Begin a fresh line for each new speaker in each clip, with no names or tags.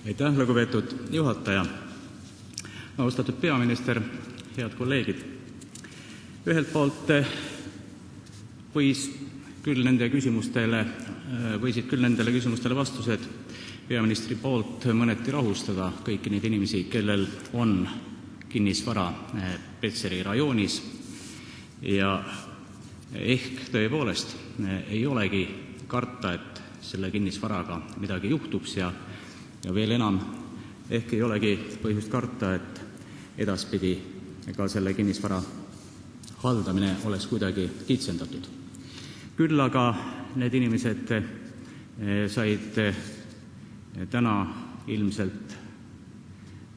Aitäh, lugupeetud juhataja! Austatud peaminister, head kolleegid! Ühelt poolt võisid küll nendele küsimustele vastused peaministri poolt mõneti rahustada kõiki neid inimesi, kellel on kinnisvara Petseri rajoonis ja ehk tõepoolest ei olegi karta, et selle kinnisvaraga midagi juhtuks ja veel enam, ehk ei olegi põhjust karta, et edaspidi ka selle kinnisvara haldamine oleks kuidagi kitsendatud. Küll aga need inimesed said täna ilmselt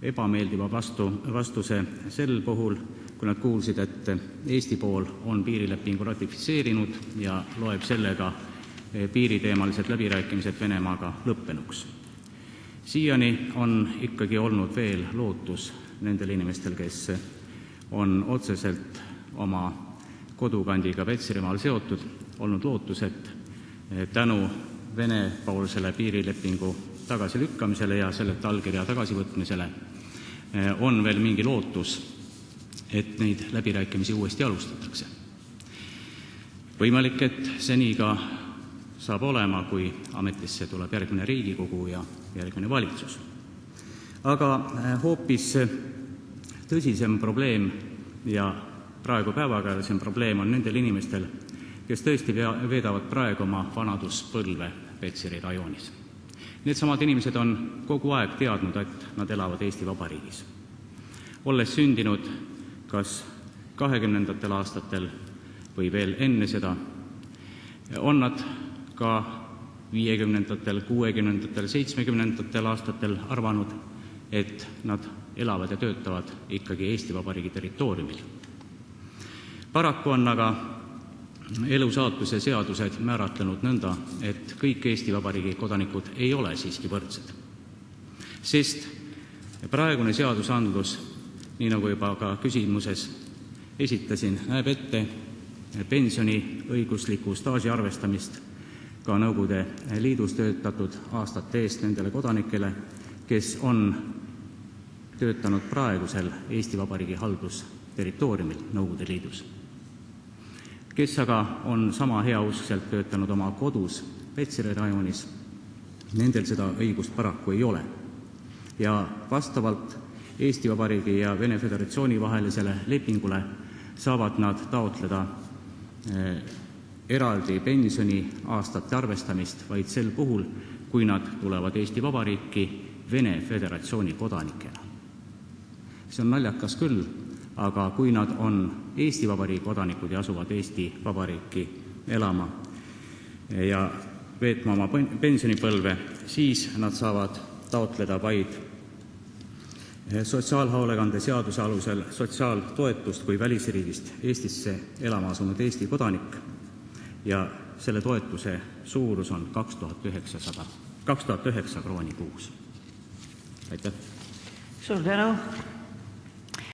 ebameeldiva vastuse sel puhul, kui nad kuulsid, et Eesti pool on piirilepingu ratifitseerinud ja loeb sellega piiriteemalised läbirääkimised Venemaaga lõppenuks. Siiani on ikkagi olnud veel lootus nendel inimestel, kes on otseselt oma kodukandiga Petserimaal seotud, olnud lootus, et tänu Vene-poolsele piirilepingu tagasilükkamisele ja sellelt allkirja tagasivõtmisele on veel mingi lootus, et neid läbirääkimisi uuesti alustatakse. Võimalik, et see nii ka saab olema, kui ametisse tuleb järgmine Riigikogu ja järgmine valitsus. Aga hoopis tõsisem probleem ja praegu päevakajalisem probleem on nendel inimestel, kes tõesti veedavad praegu oma vanaduspõlve Petseri rajoonis. Needsamad inimesed on kogu aeg teadnud, et nad elavad Eesti Vabariigis. Olles sündinud kas 20. aastatel või veel enne seda, on nad ka 50., 60., 70. aastatel arvanud, et nad elavad ja töötavad ikkagi Eesti Vabariigi territooriumil. Paraku on aga elu saatuse seadused määratlenud nõnda, et kõik Eesti Vabariigi kodanikud ei ole siiski võrdsed. Sest praegune seadusandlus, nii nagu juba ka küsimuses esitasin, näeb ette pensioni õigusliku staaži arvestamist ka Nõukogude Liidus töötatud aastate eest nendele kodanikele, kes on töötanud praegusel Eesti Vabariigi haldusterritooriumil Nõukogude Liidus. Kes aga on sama heauskselt töötanud oma kodus Petseri rajoonis, nendel seda õigust paraku ei ole. Ja vastavalt Eesti Vabariigi ja Vene Föderatsiooni vahelisele lepingule saavad nad taotleda eraldi pensioni aastate arvestamist vaid sel puhul, kui nad tulevad Eesti Vabariiki Vene Föderatsiooni kodanikena. See on naljakas küll, aga kui nad on Eesti Vabariigi kodanikud ja asuvad Eesti Vabariiki elama ja veetma oma pensionipõlve, siis nad saavad taotleda vaid sotsiaalhoolekande seaduse alusel sotsiaaltoetust kui välisriigist Eestisse elama asunud Eesti kodanik ja selle toetuse suurus on 2009 krooni kuus. Aitäh!
Suur tänu!